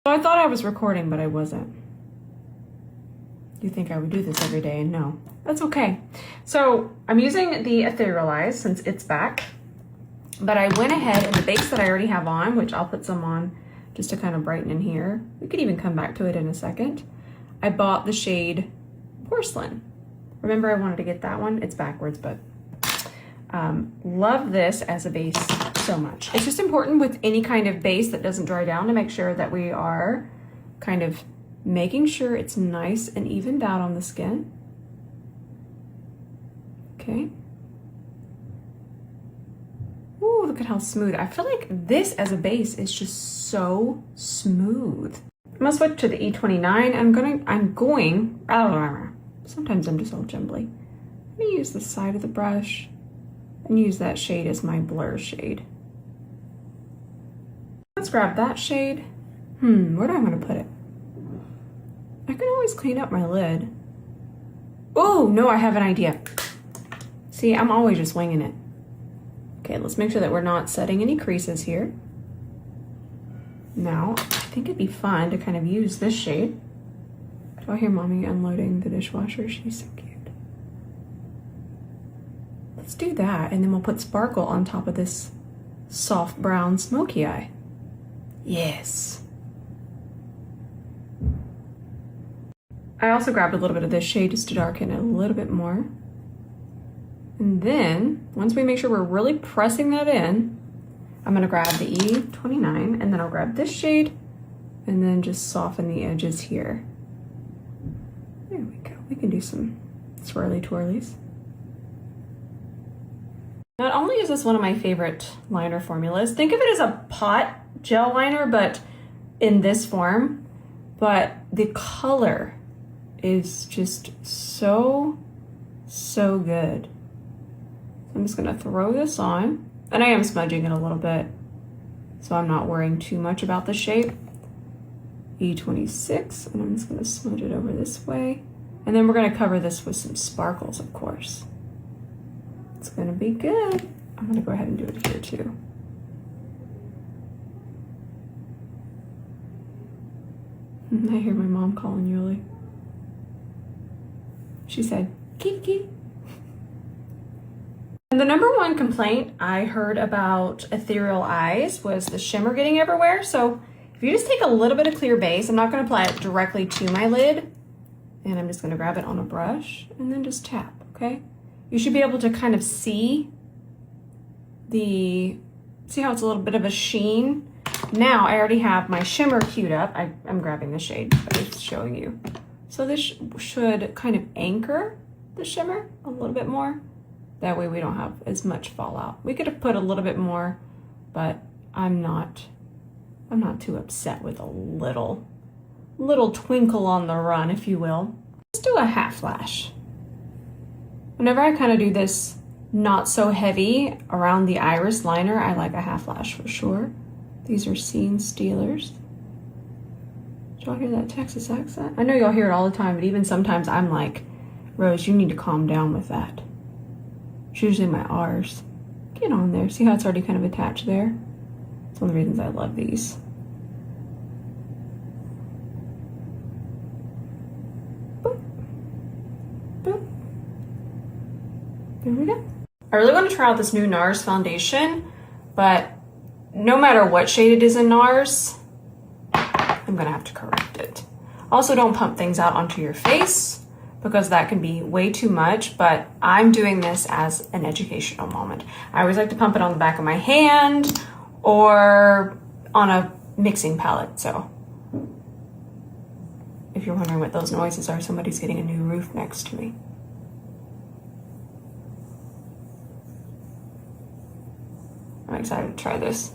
So I thought I was recording, but I wasn't. You think I would do this every day, and no, that's okay. So I'm using the Ethereal Eyes since it's back, but I went ahead and the base that I already have on, which I'll put some on just to kind of brighten in here. We could even come back to it in a second. I bought the shade Porcelain. Remember I wanted to get that one? It's backwards, but love this as a base so much. It's just important with any kind of base that doesn't dry down to make sure that we are kind of making sure it's nice and evened out on the skin. Okay. Ooh, look at how smooth. I feel like this as a base is just so smooth. I'm gonna switch to the E29. I'm going, sometimes I'm just all jumbly. I'm gonna use the side of the brush and use that shade as my blur shade. Let's grab that shade. Where do I want to put it? I can always clean up my lid. Oh, no, I have an idea. See, I'm always just winging it. Okay, let's make sure that we're not setting any creases here. Now, I think it'd be fun to kind of use this shade. Do I hear Mommy unloading the dishwasher? She's so cute. Let's do that, and then we'll put sparkle on top of this soft brown smoky eye. Yes. I also grabbed a little bit of this shade just to darken it a little bit more. And then, once we make sure we're really pressing that in, I'm gonna grab the E29, and then I'll grab this shade, and then just soften the edges here. There we go. We can do some swirly twirlies. Not only is this one of my favorite liner formulas, think of it as a pot gel liner, but in this form, but the color is just so good. I'm just gonna throw this on, and I am smudging it a little bit, so I'm not worrying too much about the shape. E26, and I'm just gonna smudge it over this way. And then we're gonna cover this with some sparkles, of course. It's gonna be good. I'm gonna go ahead and do it here too. I hear my mom calling Yuli. She said, Kiki. And the #1 complaint I heard about Ethereal Eyes was the shimmer getting everywhere. So if you just take a little bit of clear base, I'm not gonna apply it directly to my lid, and I'm just gonna grab it on a brush and then just tap, okay? You should be able to kind of see how it's a little bit of a sheen. Now I already have my shimmer queued up. I'm grabbing the shade, but I'm just showing you. So this should kind of anchor the shimmer a little bit more. That way we don't have as much fallout. We could have put a little bit more, but I'm not too upset with a little twinkle on the run, if you will. Let's do a half lash. Whenever I kind of do this not so heavy around the iris liner, I like a half lash for sure. These are Scene Stealers. Did y'all hear that Texas accent? I know y'all hear it all the time, but even sometimes I'm like, Rose, you need to calm down with that. It's usually my R's. Get on there. See how it's already kind of attached there? It's one of the reasons I love these. Boop. Boop. There we go. I really want to try out this new NARS foundation, but no matter what shade it is in NARS, I'm gonna have to correct it. Also, don't pump things out onto your face because that can be way too much, but I'm doing this as an educational moment. I always like to pump it on the back of my hand or on a mixing palette. So if you're wondering what those noises are, somebody's getting a new roof next to me. I'm excited to try this.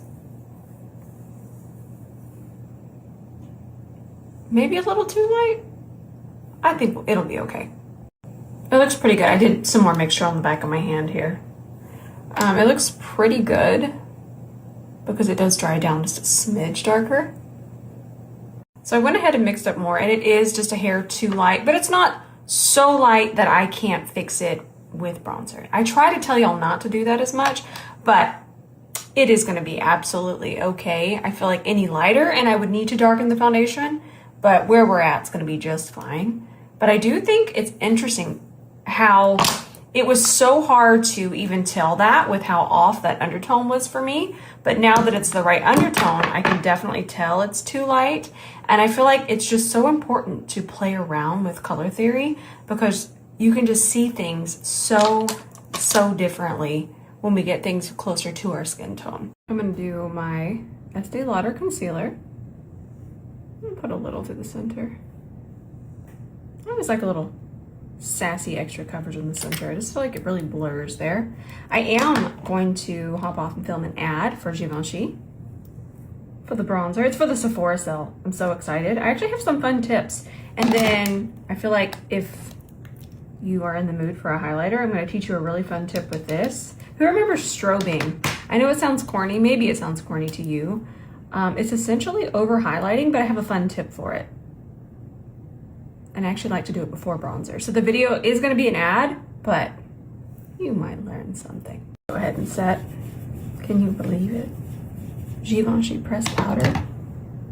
Maybe a little too light. I think it'll be okay. It looks pretty good. I did some more mixture on the back of my hand here. It looks pretty good because it does dry down just a smidge darker. So I went ahead and mixed up more, and it is just a hair too light, but it's not so light that I can't fix it with bronzer. I try to tell y'all not to do that as much, but it is going to be absolutely okay. I feel like any lighter and I would need to darken the foundation, but where we're at, it's going to be just fine. But I do think it's interesting how it was so hard to even tell that with how off that undertone was for me. But now that it's the right undertone, I can definitely tell it's too light. And I feel like it's just so important to play around with color theory because you can just see things so differently when we get things closer to our skin tone. I'm gonna do my Estee Lauder concealer. I'm gonna put a little through the center. I always like a little sassy extra coverage in the center. I just feel like it really blurs there. I am going to hop off and film an ad for Givenchy for the bronzer. It's for the Sephora sale. I'm so excited. I actually have some fun tips. And then I feel like if you are in the mood for a highlighter, I'm going to teach you a really fun tip with this. Who remembers strobing? I know it sounds corny. Maybe it sounds corny to you. It's essentially over highlighting, but I have a fun tip for it. And I actually like to do it before bronzer. So the video is going to be an ad, but you might learn something. Go ahead and set. Can you believe it? Givenchy pressed powder.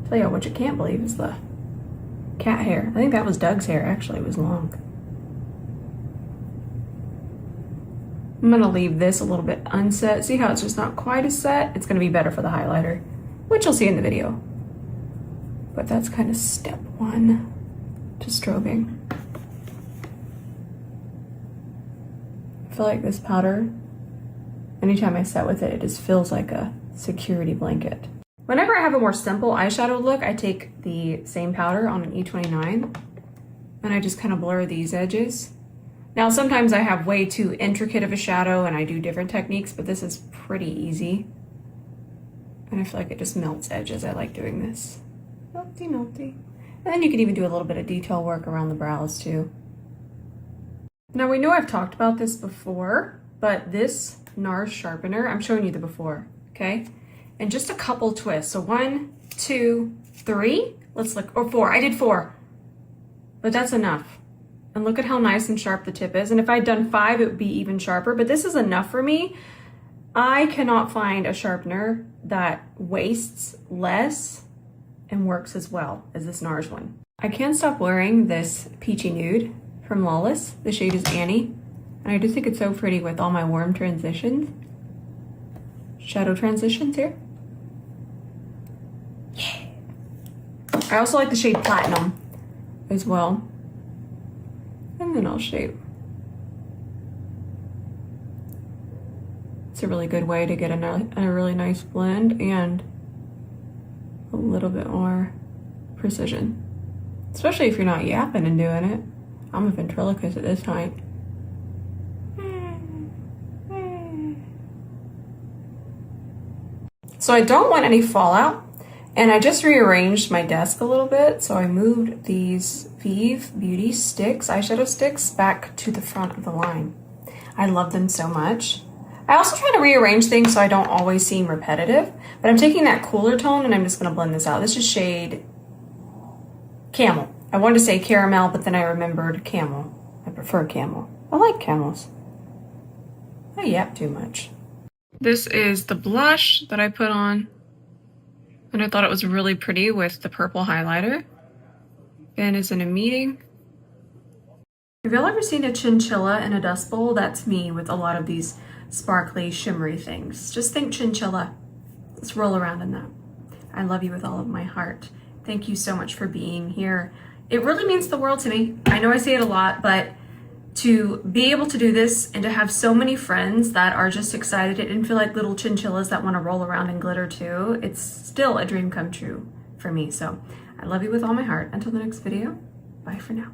Tell you what you can't believe is the cat hair. I think that was Doug's hair. Actually, it was long. I'm going to leave this a little bit unset. See how it's just not quite as set? It's going to be better for the highlighter, which you'll see in the video. But that's kind of step one to strobing. I feel like this powder, anytime I set with it, it just feels like a security blanket. Whenever I have a more simple eyeshadow look, I take the same powder on an E29 and I just kind of blur these edges. Now, sometimes I have way too intricate of a shadow and I do different techniques, but this is pretty easy. And I feel like it just melts edges. I like doing this. Melty, melty. And then you can even do a little bit of detail work around the brows too. Now we know I've talked about this before, but this NARS sharpener, I'm showing you the before, okay? And just a couple twists. So 1, 2, 3, let's look, or 4, I did 4, but that's enough. And look at how nice and sharp the tip is. And if I'd done 5, it would be even sharper, but this is enough for me. I cannot find a sharpener that wastes less and works as well as this NARS one. I can't stop wearing this peachy nude from Lawless. The shade is Annie. And I just think it's so pretty with all my warm transitions. Shadow transitions here. Yeah. I also like the shade Platinum as well. And then I'll shape. It's a really good way to get a really nice blend and a little bit more precision, especially if you're not yapping and doing it. I'm a ventriloquist at this point. So I don't want any fallout, and I just rearranged my desk a little bit. So I moved these Vive Beauty sticks, eyeshadow sticks, back to the front of the line. I love them so much. I also try to rearrange things so I don't always seem repetitive, but I'm taking that cooler tone and I'm just gonna blend this out. This is shade Camel. I wanted to say caramel, but then I remembered camel. I prefer camel. I like camels. I yap too much. This is the blush that I put on, and I thought it was really pretty with the purple highlighter. Ben is in a meeting. Have y'all ever seen a chinchilla in a dust bowl? That's me with a lot of these sparkly, shimmery things. Just think chinchilla. Let's roll around in that. I love you with all of my heart. Thank you so much for being here. It really means the world to me. I know I say it a lot, but to be able to do this and to have so many friends that are just excited and feel like little chinchillas that want to roll around in glitter too, it's still a dream come true for me. So I love you with all my heart. Until the next video, bye for now.